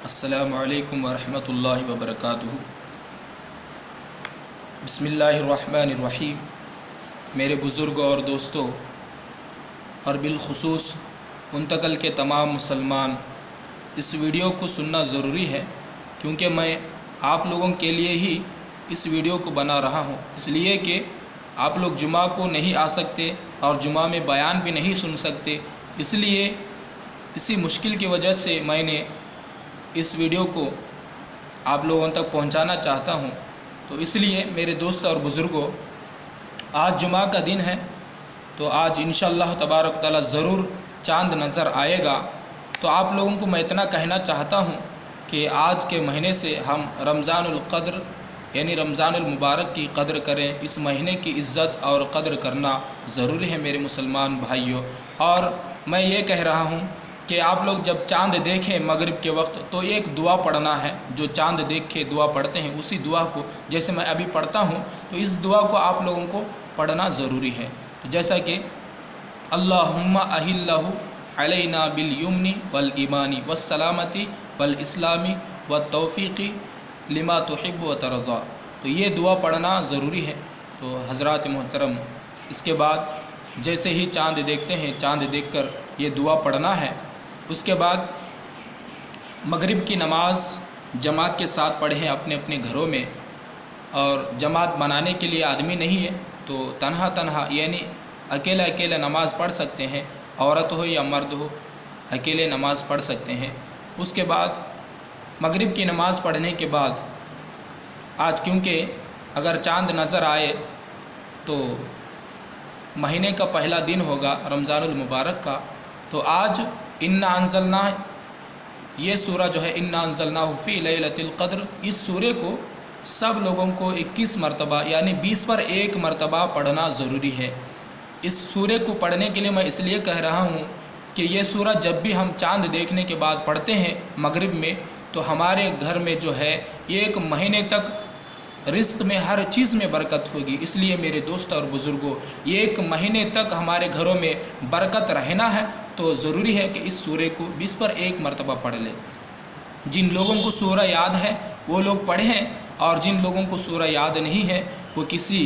अस्सलामु अलैकुम वरहमतुल्लाहि वबरकातुहू। बिस्मिल्लाहिर्रहमानिर्रहीम। मेरे बुज़ुर्गों और दोस्तों और बिलखुसूस मुंतकल के तमाम मुसलमान, इस वीडियो को सुनना ज़रूरी है क्योंकि मैं आप लोगों के लिए ही इस वीडियो को बना रहा हूँ। इसलिए कि आप लोग जुमा को नहीं आ सकते और जुमा में बयान भी नहीं सुन सकते, इसलिए इसी मुश्किल की वजह से मैंने इस वीडियो को आप लोगों तक पहुंचाना चाहता हूं। तो इसलिए मेरे दोस्त और बुज़ुर्गों, आज जुमा का दिन है, तो आज इंशाअल्लाह तबारक ताला ज़रूर चांद नज़र आएगा। तो आप लोगों को मैं इतना कहना चाहता हूं कि आज के महीने से हम रमज़ानुल क़द्र यानी रमज़ानुल मुबारक की कदर करें। इस महीने की इज़्ज़त और कदर करना ज़रूरी है मेरे मुसलमान भाइयों। और मैं ये कह रहा हूँ कि आप लोग जब चांद देखें मगरिब के वक्त, तो एक दुआ पढ़ना है। जो चांद देख के दुआ पढ़ते हैं, उसी दुआ को जैसे मैं अभी पढ़ता हूँ, तो इस दुआ को आप लोगों को पढ़ना ज़रूरी है। तो जैसा कि अल्लाहुम्मा अहिल्लहु अलैना बिल युमनी वल ईमानी वस्सलामती वल इस्लामी व तौफ़ीक़ी लिमा तुहिब्बु व तरज़ा। तो ये दुआ पढ़ना ज़रूरी है। तो हज़रात मोहतरम, इसके बाद जैसे ही चांद देखते हैं, चांद देखकर ये दुआ पढ़ना है। उसके बाद मगरिब की नमाज़ जमात के साथ पढ़ें अपने अपने घरों में। और जमात बनाने के लिए आदमी नहीं है तो तन्हा तन्हा यानी अकेला अकेला नमाज़ पढ़ सकते हैं। औरत हो या मर्द हो, अकेले नमाज़ पढ़ सकते हैं। उसके बाद मगरिब की नमाज़ पढ़ने के बाद आज, क्योंकि अगर चांद नज़र आए तो महीने का पहला दिन होगा रमज़ानुल मुबारक का, तो आज इन्ना अंज़लना, ये सूरा जो है इन्ना अंज़लनाहु फ़ी लैलतिल क़द्र, इस सूरे को सब लोगों को 21 मरतबा यानी 20 पर 1 मरतबा पढ़ना ज़रूरी है। इस सूरे को पढ़ने के लिए मैं इसलिए कह रहा हूँ कि ये सूरा जब भी हम चांद देखने के बाद पढ़ते हैं मगरिब में, तो हमारे घर में जो है 1 महीने तक रिज़्क़ में हर चीज़ में बरकत होगी। इसलिए मेरे दोस्त और बुज़ुर्गों, 1 महीने तक हमारे घरों में बरकत रहना है, तो ज़रूरी है कि इस सूरे को 20 पर 1 मरतबा पढ़ लें। जिन लोगों को सूरा याद है वो लोग पढ़ें, और जिन लोगों को सूरा याद नहीं है वो किसी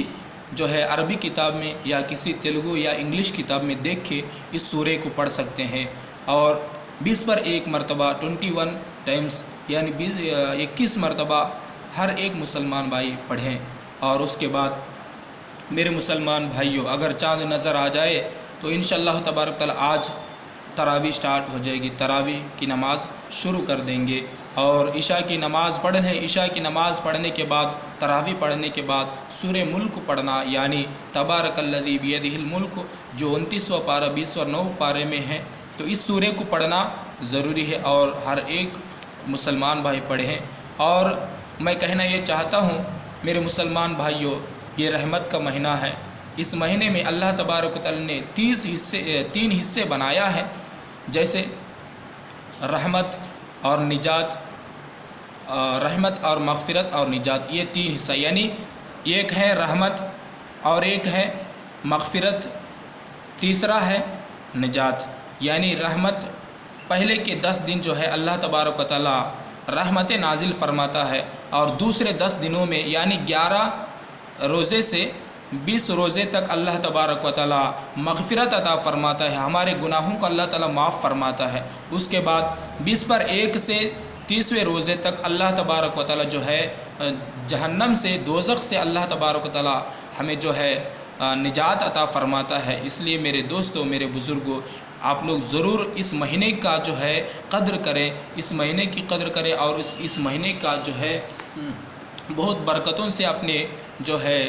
जो है अरबी किताब में या किसी तेलुगु या इंग्लिश किताब में देख के इस सूरे को पढ़ सकते हैं। और 20 पर 1 मरतबा 21 टाइम्स यानी 21 मरतबा हर एक मुसलमान भाई पढ़ें। और उसके बाद मेरे मुसलमान भाइयों, अगर चांद नज़र आ जाए तो इंशाअल्लाह तबारक ताला आज तरावी स्टार्ट हो जाएगी। तरावी की नमाज़ शुरू कर देंगे और इशा की नमाज़ पढ़ लें। इशा की नमाज़ पढ़ने के बाद, तरावी पढ़ने के बाद सूरे मुल्क पढ़ना, यानी तबारकल्लज़ी बियदिहिल मुल्क, जो 29वां पारा 29 पारे में है, तो इस सूरे को पढ़ना ज़रूरी है और हर एक मुसलमान भाई पढ़ें। और मैं कहना ये चाहता हूँ मेरे मुसलमान भाइयों, ये रहमत का महीना है। इस महीने में अल्लाह तबारक व तआला ने 3 हिस्से बनाया है, जैसे रहमत और निजात, रहमत और मग़फ़िरत और निजात, ये 3 हिस्सा, यानी एक है रहमत और एक है मग़फ़िरत, तीसरा है निजात। यानी रहमत, पहले के 10 दिन जो है अल्लाह तबारक व तआला रहमत नाजिल फरमाता है, और दूसरे 10 दिनों में यानी 11 रोज़े से 20 रोज़े तक अल्लाह तबारक व तआला मग़फ़िरत अता फ़रमाता है, हमारे गुनाहों को अल्लाह ताला माफ़ फरमाता है। उसके बाद 20 पर 1 से 30वें रोज़े तक अल्लाह तबारक व तआला जो है जहन्नम से, दोज़ख से अल्लाह तबारक व तआला हमें जो है निजात अता फ़रमाता है। इसलिए मेरे दोस्तों, मेरे बुज़ुर्गों, आप लोग ज़रूर इस महीने का जो है कद्र करें, इस महीने की कद्र करें और इस महीने का जो है बहुत बरकतों से अपने जो है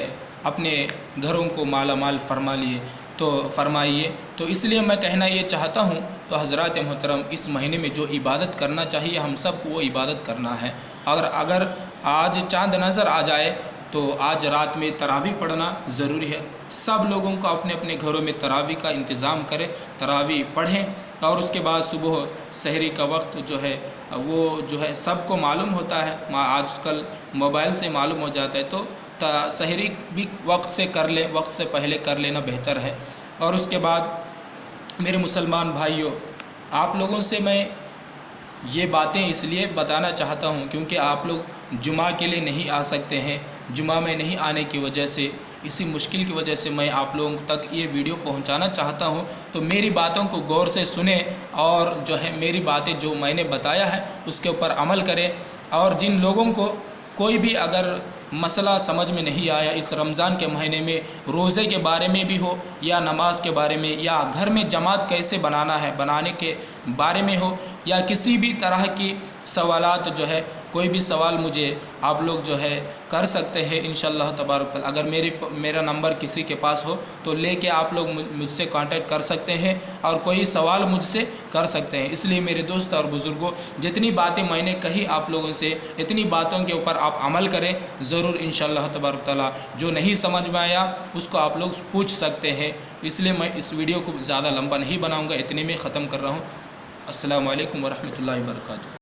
अपने घरों को माला माल फरमाइए। तो इसलिए मैं कहना ये चाहता हूँ, तो हज़रात मोहतरम, इस महीने में जो इबादत करना चाहिए हम सब को वो इबादत करना है। अगर आज चांद नज़र आ जाए तो आज रात में तरावी पढ़ना ज़रूरी है। सब लोगों को अपने अपने घरों में तरावी का इंतज़ाम करें, तरावी पढ़ें। और उसके बाद सुबह सहरी का वक्त जो है वो जो है सबको मालूम होता है, आजकल मोबाइल से मालूम हो जाता है, तो सहरी भी वक्त से कर लें, वक्त से पहले कर लेना बेहतर है। और उसके बाद मेरे मुसलमान भाइयों, आप लोगों से मैं یہ باتیں اس لیے بتانا چاہتا ہوں کیونکہ آپ لوگ جمعہ کے لیے نہیں آ سکتے ہیں، جمعہ میں نہیں آنے کی وجہ سے، اسی مشکل کی وجہ سے میں آپ لوگوں تک یہ ویڈیو پہنچانا چاہتا ہوں۔ تو میری باتوں کو غور سے سنیں اور جو ہے میری باتیں جو میں نے بتایا ہے اس کے اوپر عمل کریں، اور جن لوگوں کو کوئی بھی اگر مسئلہ سمجھ میں نہیں آیا اس رمضان کے مہینے میں، روزے کے بارے میں بھی ہو یا نماز کے بارے میں یا گھر میں جماعت کیسے بنانا ہے بنانے کے بارے میں ہو یا کسی بھی طرح کی سوالات جو ہے، کوئی بھی سوال مجھے آپ لوگ جو ہے کر سکتے ہیں انشاءاللہ تبارک تعالیٰ۔ اگر میرا نمبر کسی کے پاس ہو تو لے کے آپ لوگ مجھ سے کانٹیکٹ کر سکتے ہیں اور کوئی سوال مجھ سے کر سکتے ہیں۔ اس لیے میرے دوست اور بزرگوں، جتنی باتیں میں نے کہی آپ لوگوں سے، اتنی باتوں کے اوپر آپ عمل کریں ضرور انشاءاللہ تبارک تعالیٰ۔ جو نہیں سمجھ میں آیا اس کو آپ لوگ پوچھ سکتے ہیں۔ اس لیے میں اس ویڈیو کو زیادہ لمبا نہیں بناؤں گا، اتنے میں ختم کر رہا ہوں۔ السلام علیکم ورحمۃ اللہ وبرکاتہ۔